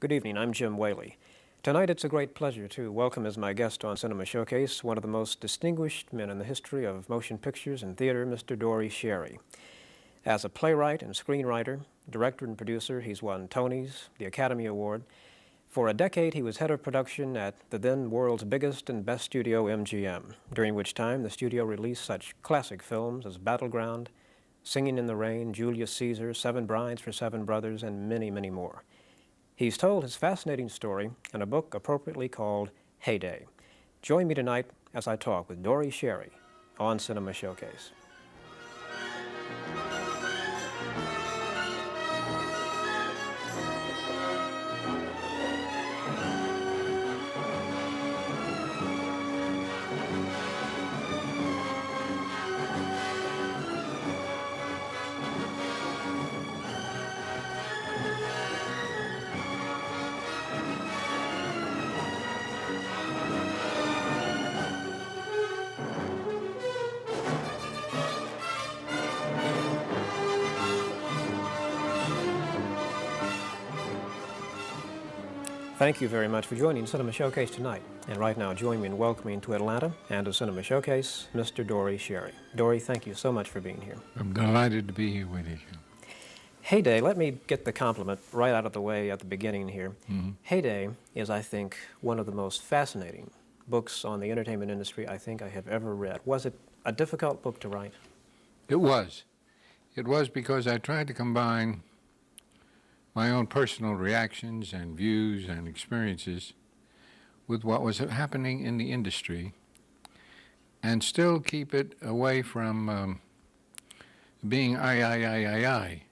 Good evening, I'm Jim Whaley. Tonight it's a great pleasure to welcome as my guest on Cinema Showcase one of the most distinguished men in the history of motion pictures and theater, Mr. Dore Schary. As a playwright and screenwriter, director and producer, he's won Tonys, the Academy Award. For a decade, he was head of production at the then world's biggest and best studio, MGM, during which time the studio released such classic films as Battleground, Singing in the Rain, Julius Caesar, Seven Brides for Seven Brothers, and many, many more. He's told his fascinating story in a book appropriately called Heyday. Join me tonight as I talk with Dore Schary on Cinema Showcase. Thank you very much for joining Cinema Showcase tonight. And right now, join me in welcoming to Atlanta and to Cinema Showcase, Mr. Dore Schary. Dore, thank you so much for being here. I'm delighted to be here with you. Heyday, let me get the compliment right out of the way at the beginning here. Heyday is, I think, one of the most fascinating books on the entertainment industry I think I have ever read. Was it a difficult book to write? It was. It was because I tried to combine my own personal reactions and views and experiences with what was happening in the industry and still keep it away from being I.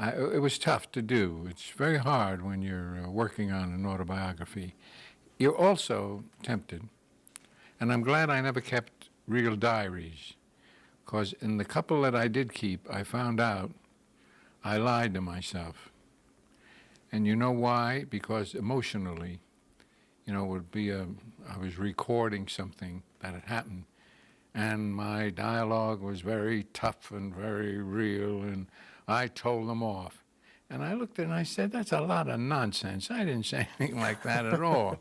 It was tough to do. It's very hard when you're working on an autobiography. You're also tempted, and I'm glad I never kept real diaries, because in the couple that I did keep, I found out I lied to myself. And you know why? Because emotionally, it would be I was recording something that had happened, and my dialogue was very tough and very real, and I told them off. And I looked at it and I said, that's a lot of nonsense. I didn't say anything like that at all.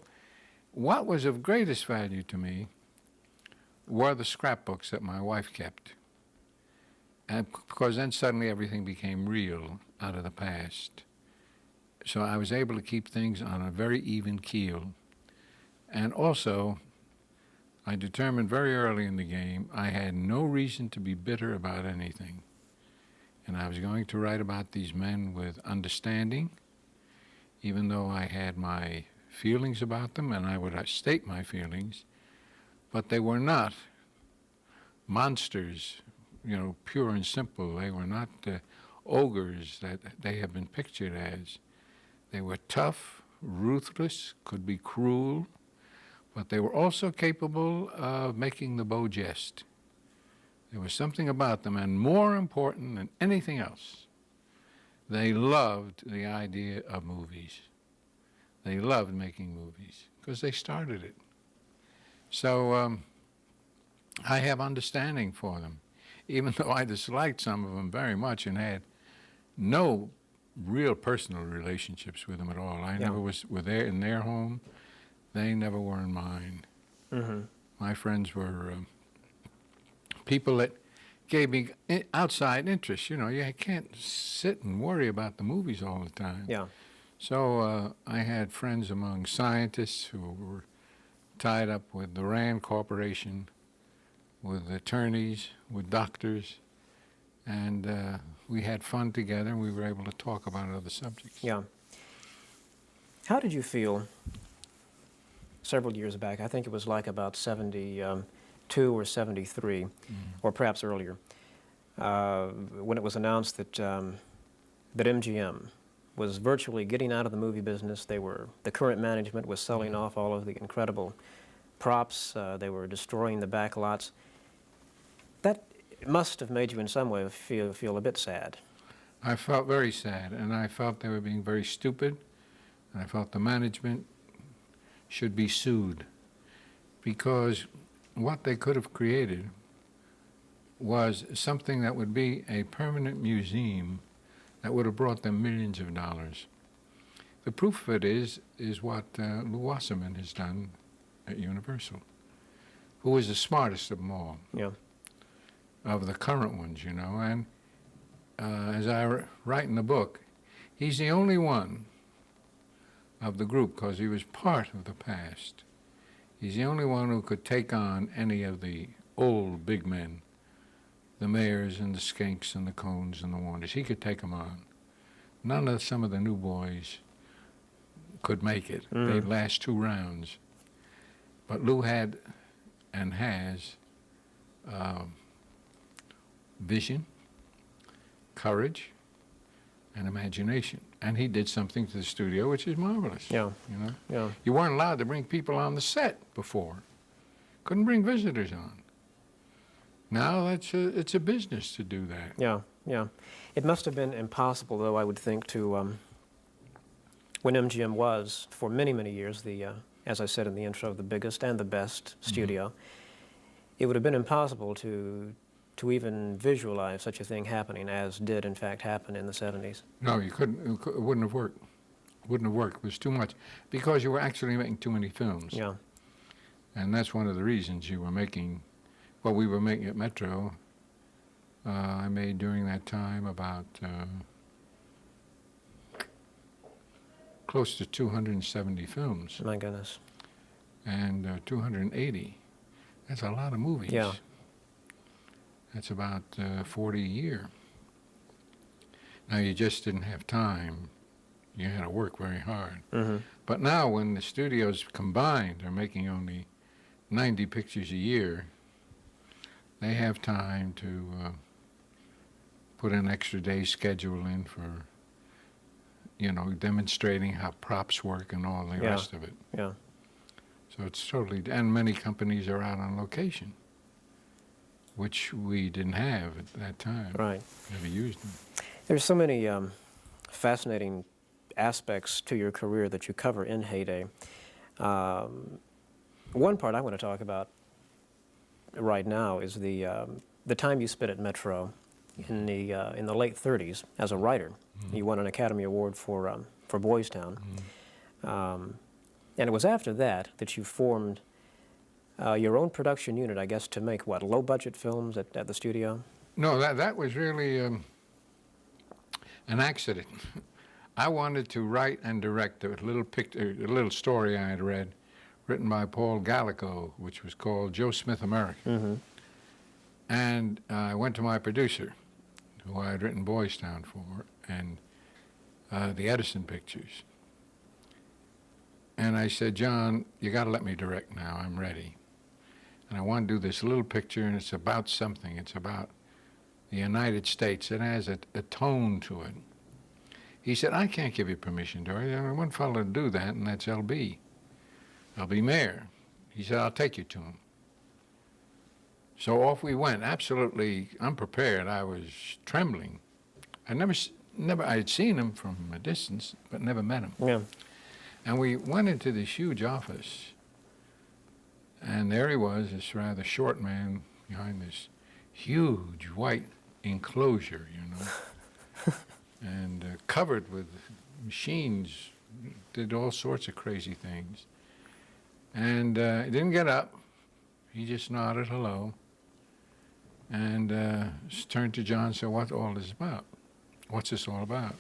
What was of greatest value to me were the scrapbooks that my wife kept. And because then suddenly everything became real out of the past. So I was able to keep things on a very even keel. And also, I determined very early in the game I had no reason to be bitter about anything. And I was going to write about these men with understanding, even though I had my feelings about them, and I would state my feelings, but they were not monsters, pure and simple. They were not ogres that they have been pictured as. They were tough, ruthless, could be cruel, but they were also capable of making the beau jest. There was something about them, and more important than anything else, they loved the idea of movies. They loved making movies because they started it. So I have understanding for them, even though I disliked some of them very much and had no real personal relationships with them at all. I never were there in their home. They never were in mine. My friends were people that gave me outside interest. You can't sit and worry about the movies all the time. Yeah. So I had friends among scientists who were tied up with the Rand Corporation, with attorneys, with doctors, and we had fun together, and we were able to talk about other subjects. Yeah. How did you feel several years back? I think it was like about 72 or 73, or perhaps earlier, when it was announced that MGM was virtually getting out of the movie business. The current management was selling off all of the incredible props. They were destroying the back lots. That must have made you in some way feel a bit sad. I felt very sad, and I felt they were being very stupid, and I felt the management should be sued, because what they could have created was something that would be a permanent museum that would have brought them millions of dollars. The proof of it is what Lou Wasserman has done at Universal, who is the smartest of them all, Yeah. of the current ones, you know. And as I write in the book, he's the only one of the group, because he was part of the past. He's the only one who could take on any of the old big men, the Mayers and the Skinks and the Cones and the Warners. He could take them on. None of some of the new boys could make it. They'd last 2 rounds. But Lou had and has vision, courage, and imagination. And he did something to the studio which is marvelous. Yeah. You know? Yeah. You weren't allowed to bring people on the set before. Couldn't bring visitors on. Now it's a business to do that. Yeah. Yeah. It must have been impossible, though, I would think, to when MGM was for many, many years the, as I said in the intro, the biggest and the best studio. It would have been impossible to even visualize such a thing happening, as did in fact happen in the 70s. No, you couldn't. It wouldn't have worked. Wouldn't have worked. It was too much, because you were actually making too many films. Yeah. And that's one of the reasons you were making. Well, we were making at Metro. I made during that time about close to 270 films. My goodness. And 280. That's a lot of movies. Yeah. That's about 40 a year. Now, you just didn't have time. You had to work very hard. But now, when the studios combined are making only 90 pictures a year, they have time to put an extra day's schedule in for, you know, demonstrating how props work and all the rest of it. Yeah. So it's totally, and many companies are out on location, which we didn't have at that time. Right. Never used them. There's so many fascinating aspects to your career that you cover in Heyday. One part I want to talk about right now is the time you spent at Metro in the late 30s as a writer. You won an Academy Award for Boys Town. And it was after that that you formed your own production unit, I guess, to make, what, low-budget films at the studio? No, that was really an accident. I wanted to write and direct a little story I had read, written by Paul Gallico, which was called Joe Smith America. And I went to my producer, who I had written Boys Town for, and the Edison Pictures. And I said, John, you got to let me direct now. I'm ready. And I want to do this little picture, and it's about something. It's about the United States. It has a tone to it. He said, I can't give you permission, Dore. There's only one fellow to do that, and that's L.B. Mayer. He said, I'll take you to him. So off we went, absolutely unprepared. I was trembling. I had seen him from a distance, but never met him. Yeah. And we went into this huge office, and there he was, this rather short man behind this huge white enclosure, you know, and covered with machines, did all sorts of crazy things. And he didn't get up. He just nodded hello, and turned to John and said, what's all this about? What's this all about?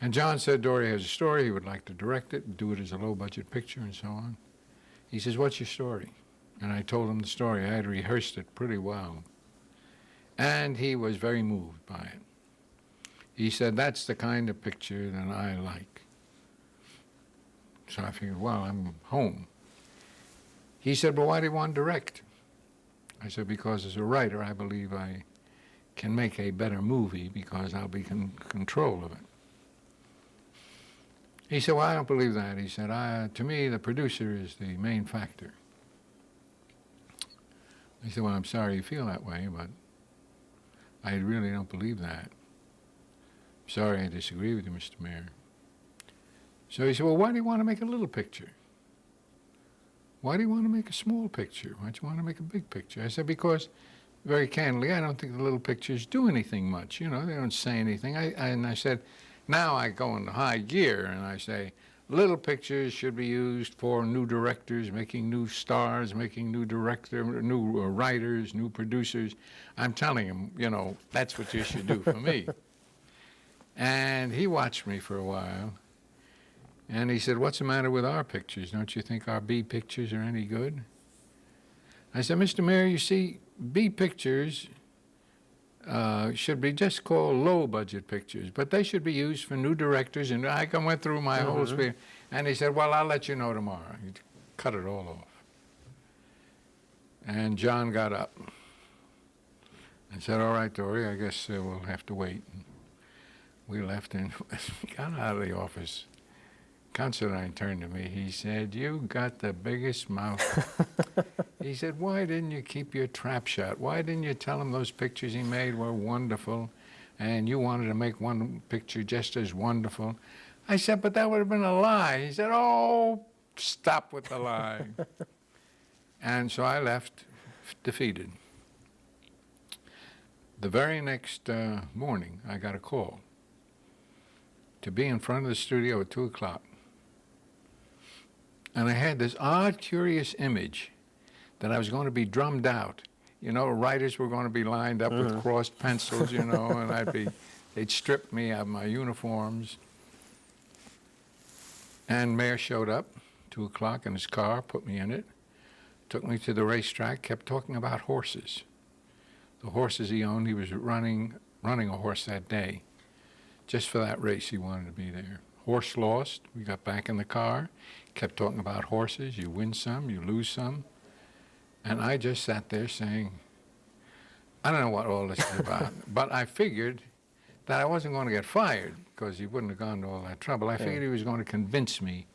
And John said, Dore has a story. He would like to direct it, do it as a low-budget picture, and so on. He says, what's your story? And I told him the story. I had rehearsed it pretty well. And he was very moved by it. He said, that's the kind of picture that I like. So I figured, well, I'm home. He said, well, why do you want to direct? I said, because as a writer, I believe I can make a better movie because I'll be in control of it. He said, well, I don't believe that. He said, to me, the producer is the main factor. I said, well, I'm sorry you feel that way, but I really don't believe that. Sorry, I disagree with you, Mr. Mayor. So he said, well, why do you want to make a little picture? Why do you want to make a small picture? Why don't you want to make a big picture? I said, because, very candidly, I don't think the little pictures do anything much. You know, they don't say anything. And I said, Now I go into high gear and I say, little pictures should be used for new directors, making new stars, making new writers, new producers. I'm telling him, you know, that's what you should do for me. And he watched me for a while, and he said, what's the matter with our pictures? Don't you think our B pictures are any good? I said, Mr. Mayor, you see, B pictures should be just called low-budget pictures, but they should be used for new directors. And I went through my whole spiel, and he said, well, I'll let you know tomorrow. He cut it all off. And John got up and said, all right, Dore, I guess we'll have to wait. And we left, and we got out of the office. Considine turned to me. He said, you got the biggest mouth. He said, why didn't you keep your trap shut? Why didn't you tell him those pictures he made were wonderful and you wanted to make one picture just as wonderful? I said, but that would have been a lie. He said, oh, stop with the lie. And so I left defeated. The very next morning, I got a call to be in front of the studio at 2 o'clock. And I had this odd, curious image that I was going to be drummed out. You know, writers were going to be lined up with crossed pencils, you know, and they'd strip me of my uniforms. And Mayor showed up, 2 o'clock in his car, put me in it, took me to the racetrack, kept talking about horses. The horses he owned, he was running a horse that day. Just for that race, he wanted to be there. Horse lost. We got back in the car, kept talking about horses. You win some, you lose some. And I just sat there saying, I don't know what all this is about, but I figured that I wasn't going to get fired because he wouldn't have gone to all that trouble. I figured he was going to convince me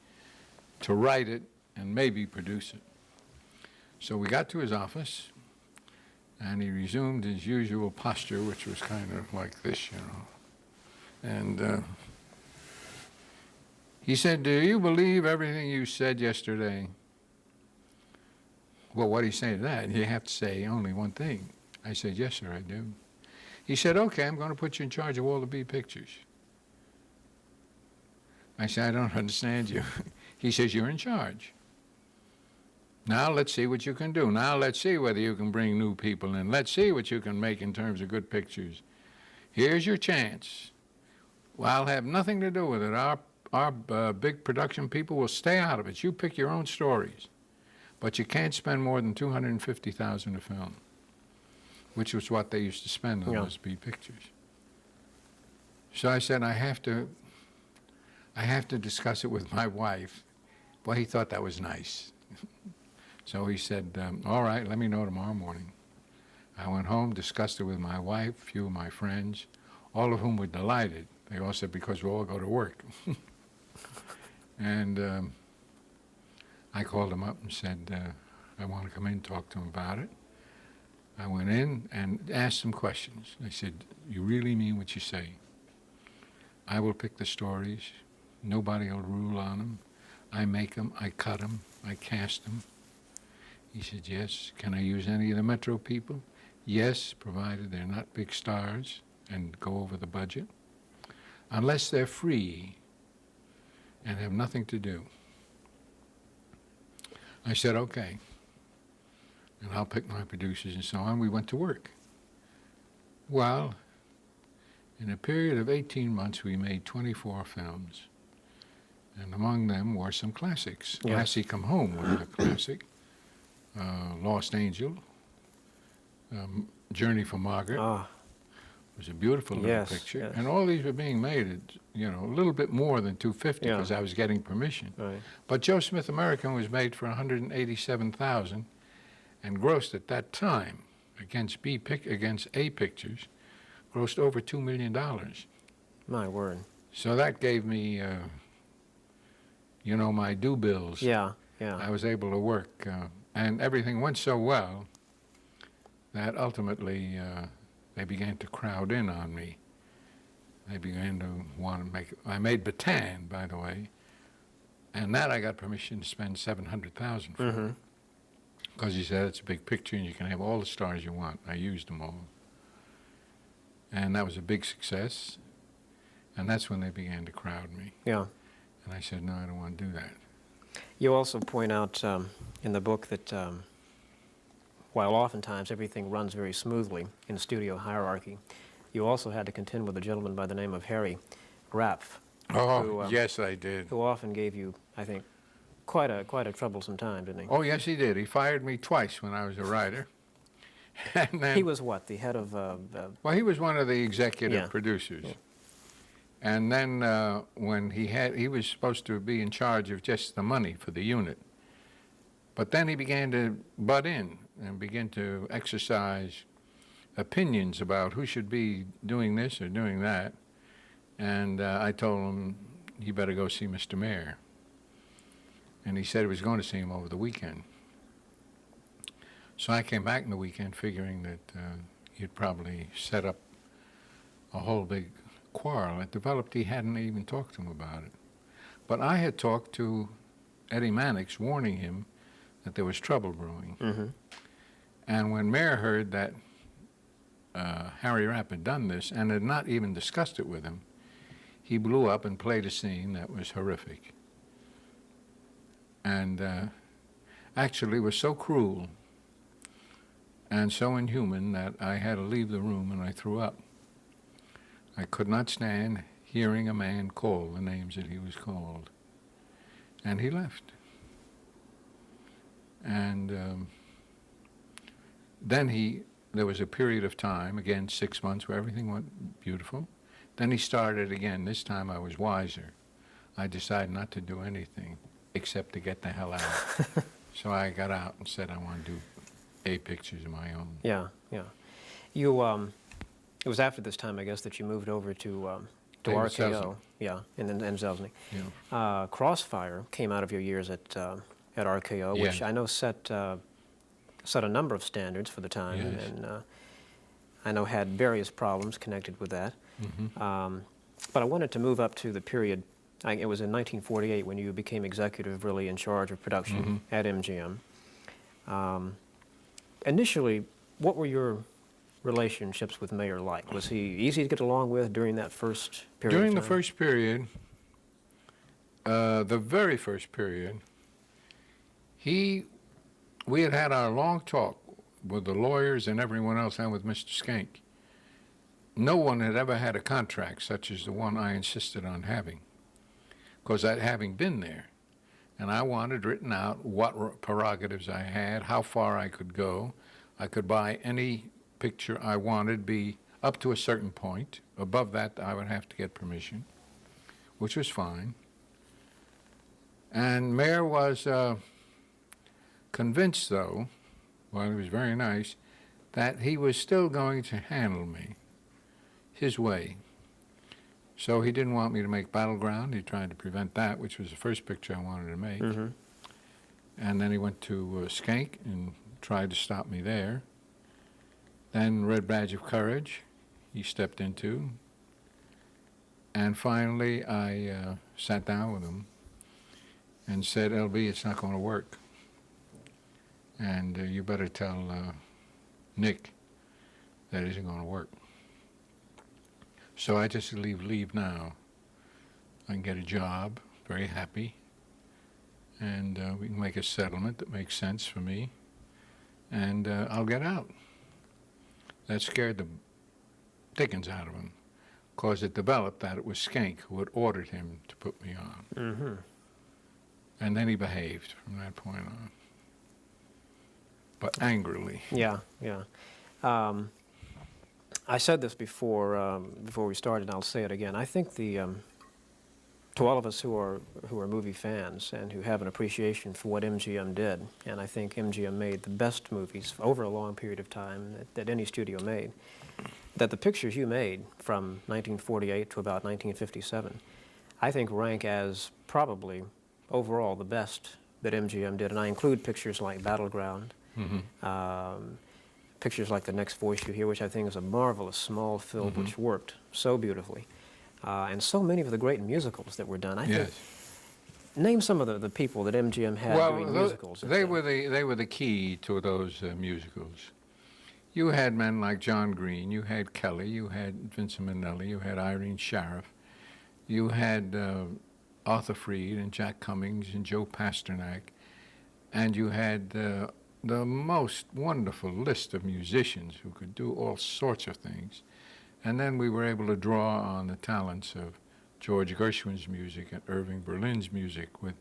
to write it and maybe produce it. So we got to his office, and he resumed his usual posture, which was kind of like this, you know. And he said, do you believe everything you said yesterday? Well, what do you say to that? You have to say only one thing. I said, yes, sir, I do. He said, okay, I'm going to put you in charge of all the B pictures. I said, I don't understand you. He says, you're in charge. Now let's see what you can do. Now let's see whether you can bring new people in. Let's see what you can make in terms of good pictures. Here's your chance. Well, I'll have nothing to do with it. Our big production people will stay out of it. You pick your own stories. But you can't spend more than $250,000 a film, which was what they used to spend on those B pictures. So I said, I have to discuss it with my wife. Well, he thought that was nice. So he said, all right, let me know tomorrow morning. I went home, discussed it with my wife, a few of my friends, all of whom were delighted. They all said, because we all go to work. And I called him up and said, I want to come in and talk to him about it. I went in and asked some questions. I said, you really mean what you say? I will pick the stories. Nobody will rule on them. I make them, I cut them, I cast them. He said, yes. Can I use any of the Metro people? Yes, provided they're not big stars and go over the budget. Unless they're free and have nothing to do. I said, okay. And I'll pick my producers and so on. We went to work. Well, in a period of 18 months, we made 24 films. And among them were some classics. Yes. Lassie Come Home was a classic. Lost Angel. Journey for Margaret. Was a beautiful little picture. Yes. And all these were being made at, you know, a little bit more than $250 because I was getting permission. Right. But Joe Smith American was made for $187,000 and grossed at that time against A pictures, grossed over $2 million. My word. So that gave me, you know, my due bills. Yeah. I was able to work, and everything went so well that ultimately they began to crowd in on me. They began to want to make it. I made Bataan, by the way, and that I got permission to spend $700,000 for. Because he said it's a big picture and you can have all the stars you want. I used them all. And that was a big success. And that's when they began to crowd me. Yeah. And I said, no, I don't want to do that. You also point out in the book that while oftentimes everything runs very smoothly in studio hierarchy, you also had to contend with a gentleman by the name of Harry Rapf. Oh, who, yes, I did. Who often gave you, I think, quite a troublesome time, didn't he? Oh, yes, he did. He fired me twice when I was a writer. And then, he was what, the head of... well, he was one of the executive Yeah. producers. Yeah. And then when he was supposed to be in charge of just the money for the unit. But then he began to butt in and begin to exercise opinions about who should be doing this or doing that. And I told him, you better go see Mr. Mayor. And he said he was going to see him over the weekend. So I came back in the weekend figuring that he'd probably set up a whole big quarrel. It developed he hadn't even talked to him about it. But I had talked to Eddie Mannix, warning him that there was trouble brewing. Mm-hmm. And when Mayor heard that Harry Rapp had done this and had not even discussed it with him, he blew up and played a scene that was horrific. And actually was so cruel and so inhuman that I had to leave the room and I threw up. I could not stand hearing a man call the names that he was called. And he left. And then there was a period of time, again 6 months, where everything went beautiful. Then he started again. This time I was wiser. I decided not to do anything except to get the hell out. So I got out and said I want to do pictures of my own. Yeah, yeah. You, it was after this time, I guess, that you moved over to RKO. Selznick. Yeah, and Selznick. Yeah. Crossfire came out of your years at RKO, which Yeah. I know set a number of standards for the time, Yes. and I know had various problems connected with that. Mm-hmm. But I wanted to move up to the period, it was in 1948 when you became executive, really in charge of production Mm-hmm. at MGM. Initially, what were your relationships with Mayer like? Was he easy to get along with during that first period During of the time? first period, the very first period, we had our long talk with the lawyers and everyone else and with Mr. Skank. No one had ever had a contract such as the one I insisted on having, because having been there, and I wanted written out what prerogatives I had, how far I could go. I could buy any picture I wanted, be up to a certain point. Above that, I would have to get permission, which was fine. And Mayer was convinced, though, well, he was very nice, that he was still going to handle me his way. So he didn't want me to make Battleground. He tried to prevent that, which was the first picture I wanted to make. Mm-hmm. And then he went to Skank and tried to stop me there. Then Red Badge of Courage, he stepped into. And finally, I sat down with him and said, LB, it's not going to work. And you better tell Nick that it isn't going to work. So I just leave now. I can get a job, very happy, and we can make a settlement that makes sense for me, and I'll get out. That scared the dickens out of him, because it developed that it was Skank who had ordered him to put me on. Mm-hmm. And then he behaved from that point on, but angrily. Yeah, yeah. I said this before we started, and I'll say it again. I think to all of us who are movie fans and who have an appreciation for what MGM did, and I think MGM made the best movies over a long period of time that any studio made, that the pictures you made from 1948 to about 1957, I think rank as probably overall the best that MGM did, and I include pictures like Battleground, Mm-hmm. Pictures like The Next Voice You Hear, which I think is a marvelous small film Mm-hmm. which worked so beautifully. And so many of the great musicals that were done. I think, name some of the people that MGM had doing musicals. They were the key to those musicals. You had men like John Green, you had Kelly, you had Vincent Minnelli, you had Irene Sharaff, You had Arthur Freed and Jack Cummings and Joe Pasternak, and you had the most wonderful list of musicians who could do all sorts of things. And then we were able to draw on the talents of George Gershwin's music and Irving Berlin's music with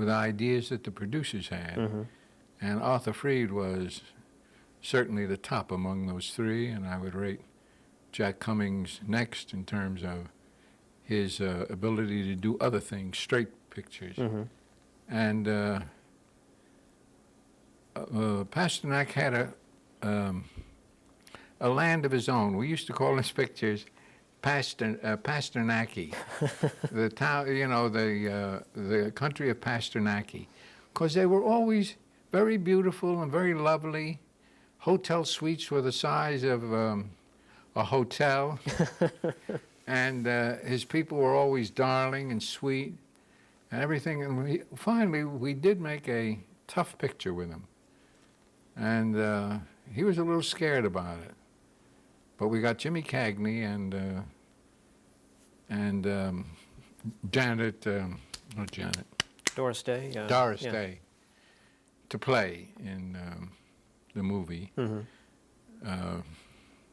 ideas that the producers had. Mm-hmm. And Arthur Freed was certainly the top among those three, and I would rate Jack Cummings next in terms of his ability to do other things, straight pictures. Mm-hmm. And Pasternak had a land of his own. We used to call his pictures Pasternaki, the town, you know, the country of Pasternaki, because they were always very beautiful and very lovely. Hotel suites were the size of a hotel, and his people were always darling and sweet and everything. And finally, we did make a tough picture with him, and he was a little scared about it. But we got Jimmy Cagney and Janet, not Janet, Doris Day. Doris Day, to play in the movie, Mm-hmm.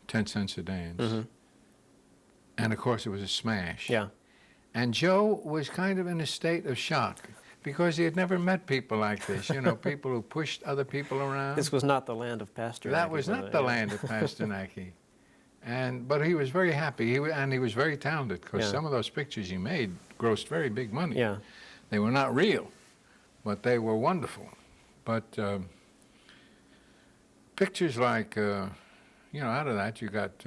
10 Cents a Dance. Mm-hmm. And of course it was a smash. Yeah. And Joe was kind of in a state of shock because he had never met people like this, you know, people who pushed other people around. This was not the land of Pasternaki. That was not the land of Pasternaki. But he was very happy, and he was very talented because some of those pictures he made grossed very big money. Yeah. They were not real, but they were wonderful. But pictures like, you know, out of that you got,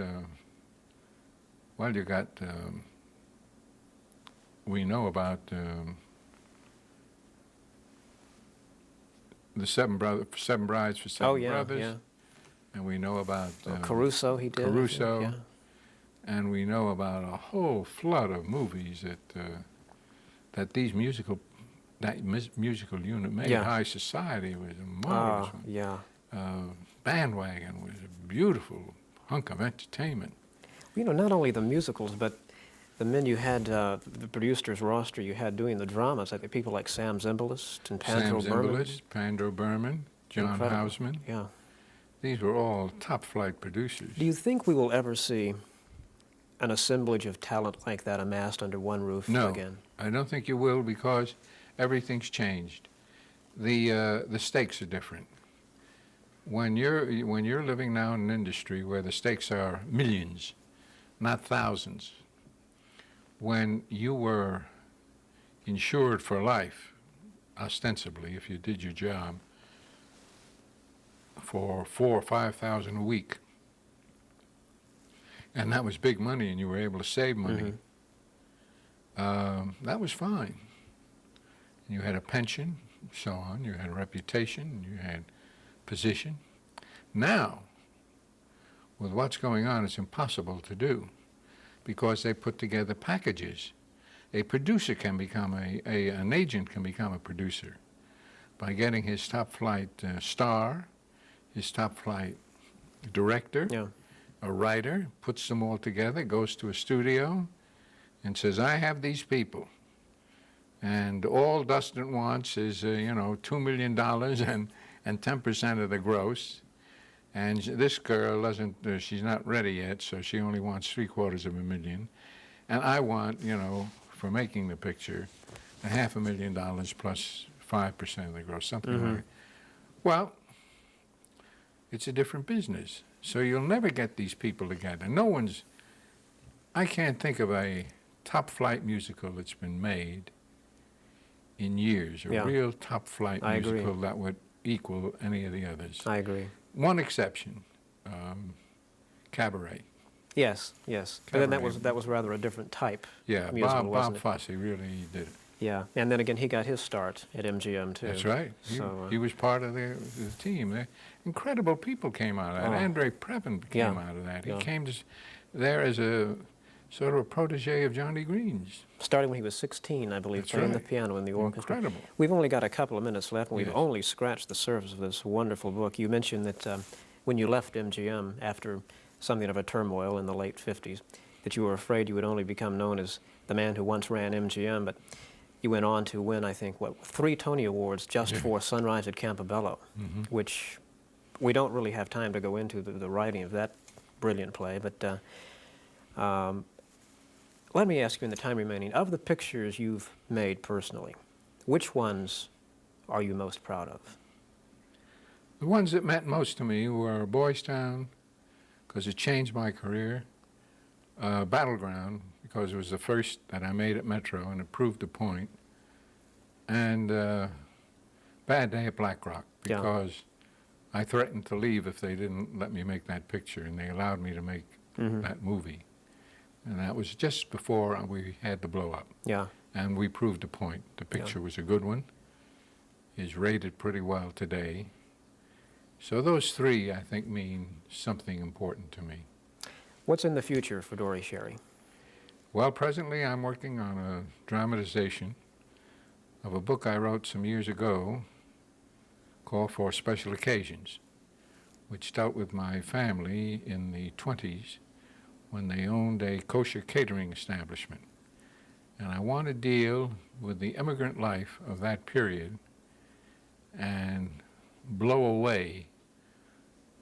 we know about the Seven Brides for Seven Brothers. Yeah. And we know about Caruso, he did. Caruso, Yeah. and we know about a whole flood of movies that that musical unit made. Yeah. High Society was a marvelous one. Yeah. Bandwagon was a beautiful hunk of entertainment. You know, not only the musicals, but the men you had, the producers roster you had doing the dramas, I think people like Sam Zimbalist and Pandro Berman. Pandro Berman, John Incredible. Houseman. Yeah. These were all top-flight producers. Do you think we will ever see an assemblage of talent like that amassed under one roof again? No, I don't think you will because everything's changed. The stakes are different. When you're living now in an industry where the stakes are millions, not thousands, when you were insured for life, ostensibly, if you did your job, for $4,000 or $5,000 a week, and that was big money, and you were able to save money. That was fine. You had a pension, so on. You had a reputation. You had position. Now, with what's going on, it's impossible to do because they put together packages. A producer can become an agent can become a producer by getting his top flight star, his top flight director, a writer, puts them all together, goes to a studio, and says, I have these people. And all Dustin wants is, $2 million and 10% of the gross. And this girl doesn't, she's not ready yet, so she only wants $750,000. And I want, for making the picture, $500,000 plus 5% of the gross, something like that. Well, it's a different business. So you'll never get these people together. I can't think of a top-flight musical that's been made in years, a real top-flight musical that would equal any of the others. I agree. One exception, Cabaret. Yes. But then that was rather a different type musical, Bob wasn't it? Fosse really did it. Yeah, and then again, he got his start at MGM, too. That's right. He was part of the team. Incredible people came out of that. Andre Previn came out of that. He came there as a sort of a protege of Johnny Green's. Starting when he was 16, I believe, playing the piano in the orchestra. Incredible. We've only got a couple of minutes left, and we've only scratched the surface of this wonderful book. You mentioned that when you left MGM after something of a turmoil in the late 50s, that you were afraid you would only become known as the man who once ran MGM, but you went on to win, I think, 3 Tony Awards just for Sunrise at Campobello, which we don't really have time to go into the writing of that brilliant play, but let me ask you in the time remaining, of the pictures you've made personally, which ones are you most proud of? The ones that meant most to me were Boys Town, because it changed my career, Battleground, because it was the first that I made at Metro and it proved a point, and Bad Day at Black Rock, because I threatened to leave if they didn't let me make that picture, and they allowed me to make that movie. And that was just before we had the blow-up. Yeah. And we proved a point. The picture was a good one. Is rated pretty well today. So those 3, I think, mean something important to me. What's in the future for Dore Schary? Well, presently I'm working on a dramatization of a book I wrote some years ago called For Special Occasions, which dealt with my family in the 20s when they owned a kosher catering establishment. And I want to deal with the immigrant life of that period and blow away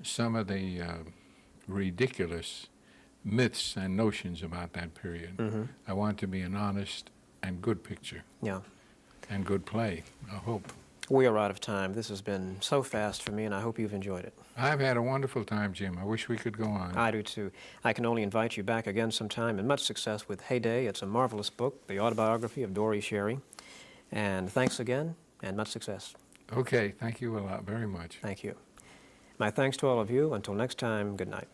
some of the ridiculous myths and notions about that period. I want it to be an honest and good picture. Yeah. And good play, I hope. We are out of time. This has been so fast for me, and I hope you've enjoyed it. I've had a wonderful time, Jim. I wish we could go on. I do, too. I can only invite you back again sometime, and much success with Heyday. It's a marvelous book, the autobiography of Dore Schary. And thanks again, and much success. Okay, thank you a lot, very much. Thank you. My thanks to all of you. Until next time, good night.